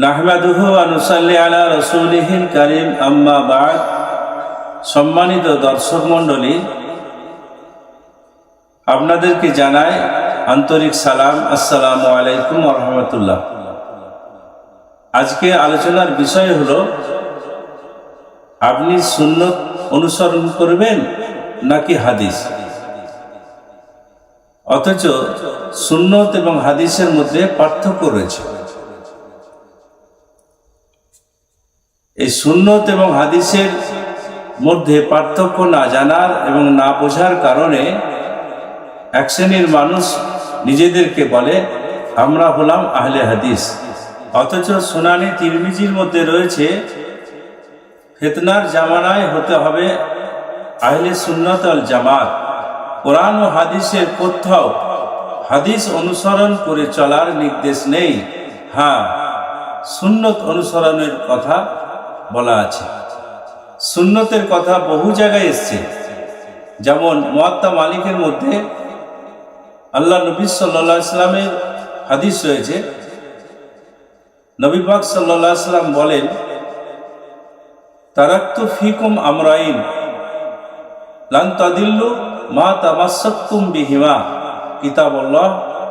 নাহমাদুহু ওয়া নুসাল্লি আলা রাসূলিহিল কারীম আম্মা বা'দ। সম্মানিত দর্শক মণ্ডলী, আপনাদেরকে জানাই আন্তরিক সালাম। আসসালামু আলাইকুম ওয়া রাহমাতুল্লাহ। আজকে আলোচনার বিষয় হলো, আপনি সুন্নত অনুসরণ করবেন নাকি হাদিস? অথচ সুন্নত এবং হাদিসের মধ্যে পার্থক্য রয়েছে। এই সুন্নত এবং হাদিসের মধ্যে পার্থক্য না জানার এবং না বোঝার কারণে এক শ্রেণীর মানুষ নিজেদেরকে বলে আমরা হলাম আহলে হাদিস। অথচ সুনানে তিরমিজির মধ্যে রয়েছে, ফিতনার জামানায় হতে হবে আহলে সুন্নাত ওয়াল জামাত। কোরআন ও হাদিসের কোথাও হাদিস অনুসরণ করে চলার নির্দেশ নেই। হ্যাঁ, সুন্নত অনুসরণের কথা বলা আছে। সুন্নতের কথা বহু জায়গায় এসছে, যেমন মুয়াত্তা মালিকের মধ্যে আল্লাহ নবী সাল্লাল্লাহু আলাইহি সাল্লামের হাদিস রয়েছে। নবী পাক সাল্লাল্লাহু আলাইহি সাল্লাম বলেন, তারাকতু ফিকুম আমরাইন লান তাদিল্লু মা তামাসসাকতুম বিহিমা কিতাবুল্লাহ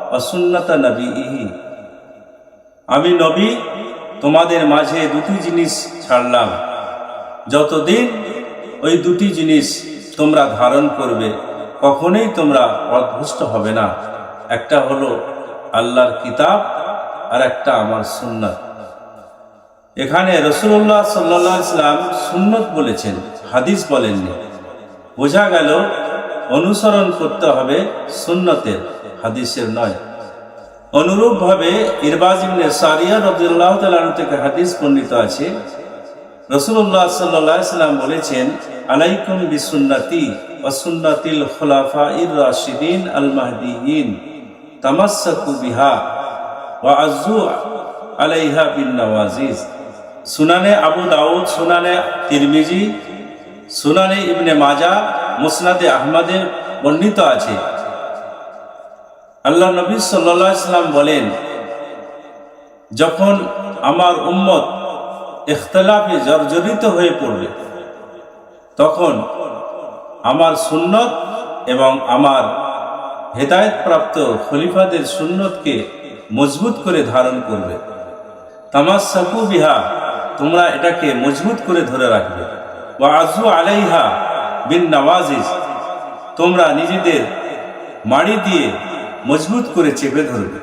ওয়া সুন্নাতা নবীহি। আমি নবী তোমাদের মাঝে দুটি জিনিস ছাড়লাম, যতদিন ওই দুটি জিনিস তোমরা ধারণ করবে কখনোই তোমরা পথভ্রষ্ট হবে না। একটা হলো আল্লাহর কিতাব আর একটা আমার সুন্নাত। এখানে রাসূলুল্লাহ সাল্লাল্লাহু আলাইহি ওয়াসাল্লাম সুন্নত বলেছেন, হাদিস বলেননি। বোঝা গেল অনুসরণ করতে হবে সুন্নতের, হাদিসের নয়। অনুরূপভাবে ইরবাজ ইবনে সারিয়া রাদিয়াল্লাহু তাআলা আনহু থেকে হাদিস বর্ণিত আছে, রাসূলুল্লাহ সাল্লাল্লাহু আলাইহি ওয়াসাল্লাম বলেছেন, আলাইকুম বিসুন্নতি ওয়া সুন্নাতিল খুলাফাইর রাশিদিন আল মাহদিয়িন তামাসসাকু বিহা ওয়া আযু আলাইহা বিন নওয়াজিজ। সুনানে আবু দাউদ, সুনানে তিরমিজি, সুনানে ইবনে মাজাহ, মুসনাদে আহমদে বর্ণিত আছে, আল্লাহ নবী সাল্লাল্লাহু আলাইহি ওয়াসাল্লাম বলেন, যখন আমার উম্মত ইখতিলাফে জর্জরিত হয়ে পড়বে তখন আমার সুন্নত এবং আমার হেদায়েতপ্রাপ্ত খলিফাদের সুন্নতকে মজবুত করে ধারণ করবে। তামাসসাকু বিহা, তোমরা এটাকে মজবুত করে ধরে রাখবে। ওয়া আযু আলাইহা বিন নওয়াজিজ, তোমরা নিজেদের মাড়ি দিয়ে মজবুত করে চেপে ধরবে।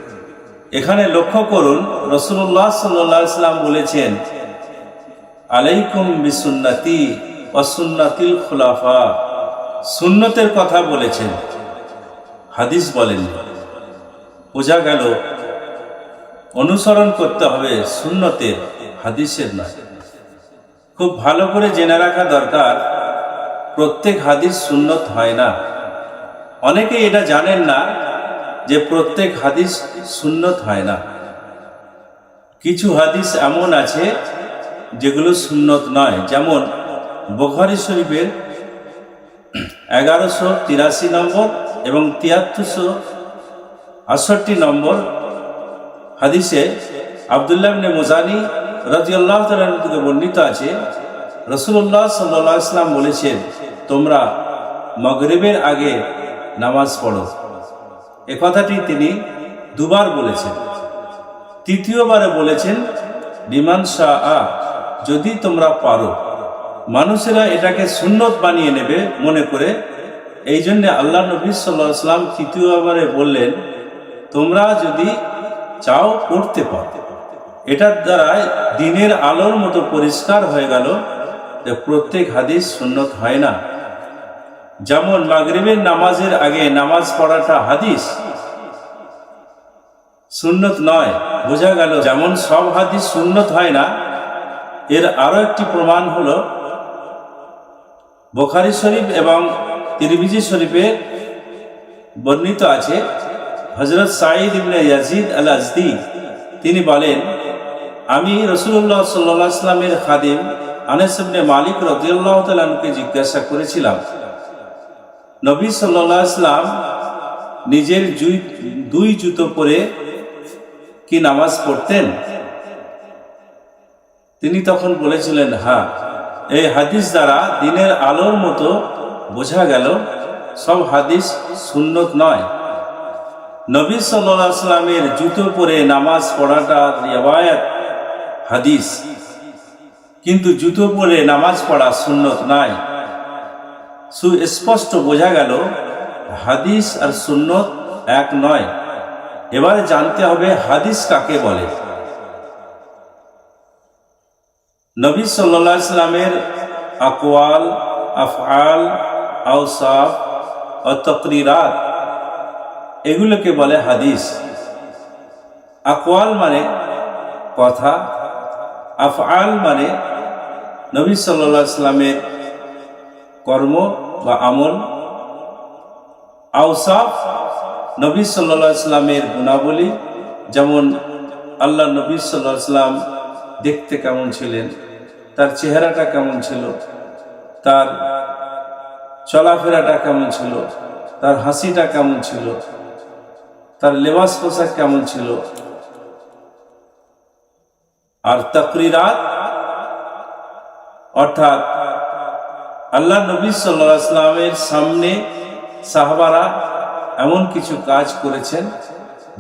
এখানে লক্ষ্য করুন, রাসূলুল্লাহ সাল্লাল্লাহু আলাইহি ওয়াসাল্লাম বলেছেন, আলাইকুম বিসুন্নতি ওয়া সুন্নাতিল খুলাফা। সুন্নতের কথা বলেছেন, হাদিস বলেন। বোঝা গেল অনুসরণ করতে হবে সুন্নতের, হাদিসের নয়। খুব ভালো করে জেনে রাখা দরকার, প্রত্যেক হাদিস সুন্নত হয় না। অনেকে এটা জানেন না যে প্রত্যেক হাদিস সুন্নত হয় না। কিছু হাদিস এমন আছে যেগুলো সুন্নত নয়, যেমন বুখারী শরীফের 1183 নম্বর এবং 7368 নম্বর হাদিসে আব্দুল্লাহ ইবনে মুজানি রাদিয়াল্লাহু তাআলা আনহু থেকে বর্ণিত আছে, রাসূলুল্লাহ সাল্লাল্লাহু আলাইহি ওয়াসাল্লাম বলেছেন, তোমরা মাগরিবের আগে নামাজ পড়ো। এ কথাটি তিনি দুবার বলেছেন। তৃতীয়বারে বলেছেন, বিমান শাআ, যদি তোমরা পারো। মানুষেরা এটাকে সুন্নত বানিয়ে নেবে মনে করে, এই জন্যে আল্লাহ নবী সাল্লাল্লাহু আলাইহি ওয়াসাল্লাম তৃতীয়বারে বললেন, তোমরা যদি চাও পড়তে পারো। এটার দ্বারাই দিনের আলোর মতো পরিষ্কার হয়ে গেল যে প্রত্যেক হাদিস সুন্নত হয় না। যেমন মাগরিবের নামাজের আগে নামাজ পড়াটা হাদিস, সুন্নত নয়। বোঝা গেল যেমন সব হাদিস সুন্নত হয় না, এর আরো একটি প্রমাণ হলো বুখারী শরীফ এবং তিরমিজি শরীফে বর্ণিত আছে, হযরত সাঈদ ইবনে ইয়াজিদ আল আজদি তিনি বলেন, আমি রাসূলুল্লাহ সাল্লাল্লাহু আলাইহি ওয়াসাল্লামের খাদিম আনাস ইবনে মালিক রাদিয়াল্লাহু তাআলা আনহুকে জিজ্ঞাসা করেছিলাম, নবী সাল্লাল্লাহু আলাইহি ওয়াসাল্লাম নিজের দুই জুতো পরে কি নামাজ পড়তেন? তিনি তখন বলেছিলেন, হ্যাঁ, এই হাদিস দ্বারা দিনের আলোর মতো বোঝা গেল সব হাদিস সুন্নত নয়। নবী সাল্লাল্লাহু আলাইহি ওয়াসাল্লামের জুতো পরে নামাজ পড়াটা রিওয়ায়াত হাদিস, কিন্তু জুতো পরে নামাজ পড়া সুন্নত নয়। সুস্পষ্ট বোঝা গেল হাদিস আর সুন্নত এক নয়। এবারে জানতে হবে হাদিস কাকে বলে। নবী সাল্লাল্লাহু আলাইহি ওয়াসাল্লামের আকওয়াল, আফআল, আওসাফ ও তাকরিরাত এগুলোকে বলে হাদিস। আকওয়াল মানে কথা, আফআল মানে নবী সাল্লাল্লাহু আলাইহি ওয়াসাল্লামের কর্ম বা আমল, আওসাফ নবী সাল্লাল্লাহু আলাইহি ওয়াসাল্লামের গুণাবলী, যেমন আল্লাহ নবী সাল্লাল্লাহু আলাইহি ওয়াসাল্লাম দেখতে কেমন ছিলেন, তার চেহারাটা কেমন ছিল, তার চলাফেরাটা কেমন ছিল, তার হাসিটা কেমন ছিল, তার লেবাস পোশাক কেমন ছিল। আর তাকরিরাত অর্থাৎ আল্লাহ নবী সাল্লাল্লাহু আলাইহি ওয়াসাল্লামের সামনে সাহাবারা এমন কিছু কাজ করেছেন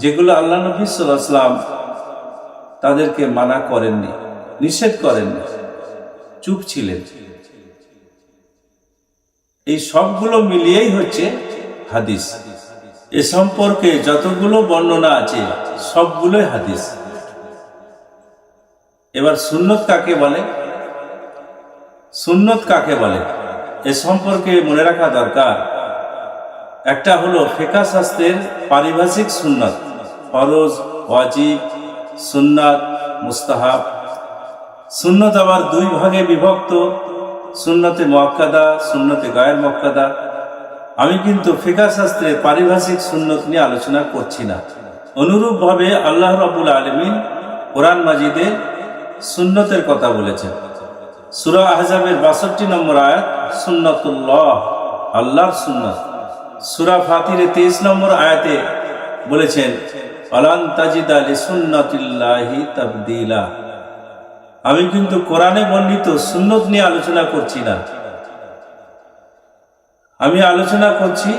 যেগুলো আল্লাহ নবী সাল্লাল্লাহু আলাইহি ওয়াসাল্লাম তাদেরকে মানা করেননি, নিষেধ করেননি, চুপ ছিলেন। এই সবগুলো মিলিয়েই হচ্ছে হাদিস। এ সম্পর্কে যতগুলো বর্ণনা আছে সবগুলোই হাদিস। এবার সুন্নত কাকে বলে? সুন্নত কাকে বলে এ সম্পর্কে মনে রাখা দরকার। একটা হলো ফিকহ শাস্ত্রের পারিভাষিক সুন্নত, ফরজ, ওয়াজিব, সুন্নাত, মুস্তাহাব। সুন্নত আবার দুই ভাগে বিভক্ত, সুন্নতে মুআক্কাদা, সুন্নতে গায়ের মুআক্কাদা। আমি কিন্তু ফিকহ শাস্ত্রের পারিভাষিক সুন্নত নিয়ে আলোচনা করছি না। অনুরূপভাবে আল্লাহ রাব্বুল আলামিন কোরআন মাজিদে সুন্নতের কথা বলেছেন। সূরা আহজাবের 62 নম্বর আয়াত সুন্নাতুল্লাহ, আল্লাহর সুন্নাত। সূরা ফাতিরে 23 নম্বর আয়াতে বলেছেন আলান তাজিদা লিসুন্নাতিল্লাহি তাবদীলা। আমি কিন্তু কোরআনে বর্ণিত সুন্নত নিয়ে আলোচনা করছি না, আমি আলোচনা করছি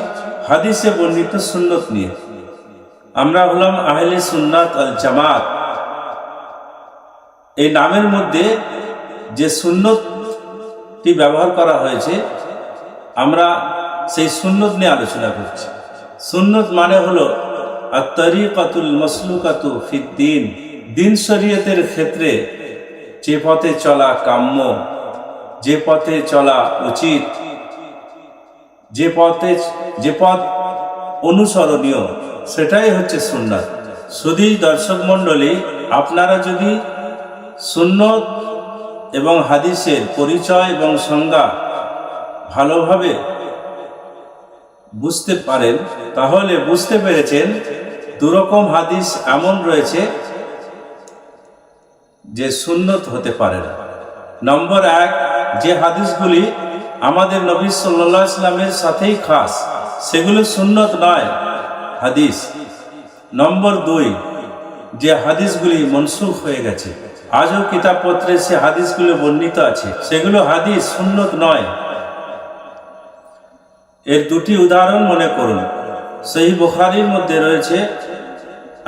হাদিসে বর্ণিত সুন্নত নিয়ে। আমরা হলাম আহলে সুন্নাত আল জামাত। এই নামের মধ্যে যে সুন্নতটি ব্যবহার করা হয়েছে, আমরা সেই সুন্নত নিয়ে আলোচনা করছি। সুন্নত মানে হলো আত-তারিকাতুল মাসলুকাতু ফিদ্দিন, দিন শরীয়তের ক্ষেত্রে যে পথে চলা কাম্য, যে পথে চলা উচিত, যে পথ অনুসরণীয়, সেটাই হচ্ছে সুন্নাত। শুধু দর্শক মণ্ডলী, আপনারা যদি সুন্নত এবং হাদিসের পরিচয় এবং সংজ্ঞা ভালোভাবে বুঝতে পারেন, তাহলে বুঝতে পেরেছেন দুরকম হাদিস এমন রয়েছে যে সুন্নত হতে পারে না। নম্বর 1, যে হাদিসগুলি আমাদের নবী সাল্লাল্লাহু আলাইহি ওয়াসাল্লামের সাথেই খাস, সেগুলো সুন্নত নয়, হাদিস। নম্বর 2, যে হাদিসগুলি মনসুখ হয়ে গেছে, আজও কিতাবপত্রে সে হাদিসগুলো বর্ণিত আছে, সেগুলো হাদিস, সুন্নত নয়। এর দুটি উদাহরণ মনে করুন। সহিহ বুখারীর মধ্যে রয়েছে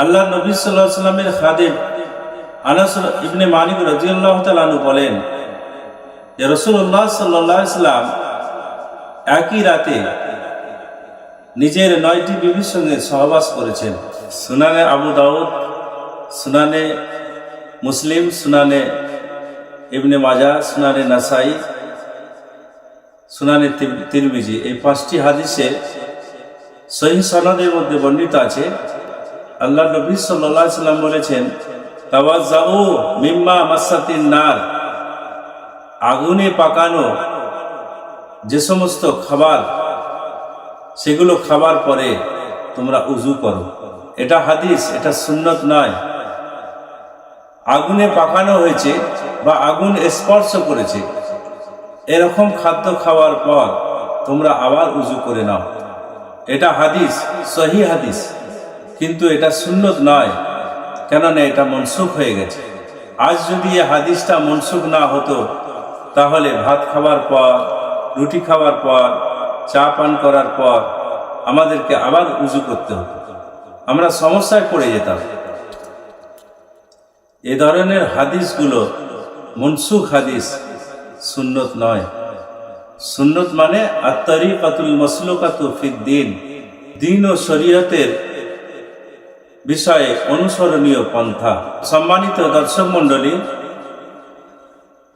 আল্লাহ নবী সাল্লাল্লাহু আলাইহি ওয়াসাল্লামের খাদেম আনাস ইবনে মালিক রাদিয়াল্লাহু তাআলা আনহু বলেন যে রাসূলুল্লাহ সাল্লাল্লাহু আলাইহি ওয়াসাল্লাম একই রাতে নিজের 9টি বিবির সঙ্গে সহবাস করেছেন। সুনানে আবু দাউদ, সুনানে মুসলিম, সুনানে ইবনে মাজাহ, সুনানে নাসাই, সুনানে তিরমিজি, এই 5টি হাদিসে সহিহ সনদের মধ্যে বর্ণিত আছে। আল্লাহ নবী সাল্লাল্লাহু আলাইহি ওয়াসাল্লাম বলেছেন তাওয়াজ্জাউ মিম্মা মাসাতিন নার, আগুনে পাকানো যে সমস্ত খাবার, সেগুলো খাবার পরে তোমরা উযু করো। এটা হাদিস, এটা সুন্নত নয়। আগুনে পাকানো হয়েছে বা আগুন স্পর্শ করেছে, এরকম খাদ্য খাওয়ার পর তোমরা আবার উযু করে নাও। এটা হাদিস, সহিহ হাদিস, কিন্তু এটা সুন্নত নয়। কেননা এটা মনসুখ হয়ে গেছে। আজ যদি এই হাদিসটা মনসুখ না হতো, তাহলে ভাত খাওয়ার পর, রুটি খাওয়ার পর, চা পান করার পর আমাদেরকে আবার উজু করতে হতো, আমরা সমস্যায় পড়ে যেতাম। এ ধরনের হাদিসগুলো মনসুখ হাদিস, সুন্নত নয়। সুন্নত মানে আত-তারিকাতুল মাসলুকাতু ফিদ-দ্বীন, দ্বীন ও শরীয়তের বিষয়ে অনুসরণীয় পন্থা। সম্মানিত দর্শক মণ্ডলী,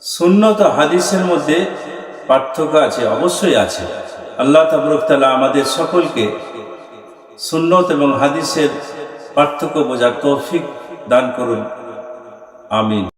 সুন্নত ও হাদিসের মধ্যে পার্থক্য আছে, অবশ্যই আছে। আল্লাহ তাবারক তাআলা আমাদের সকলকে সুন্নত এবং হাদিসের পার্থক্য বোঝার তৌফিক দান করুন। আমিন।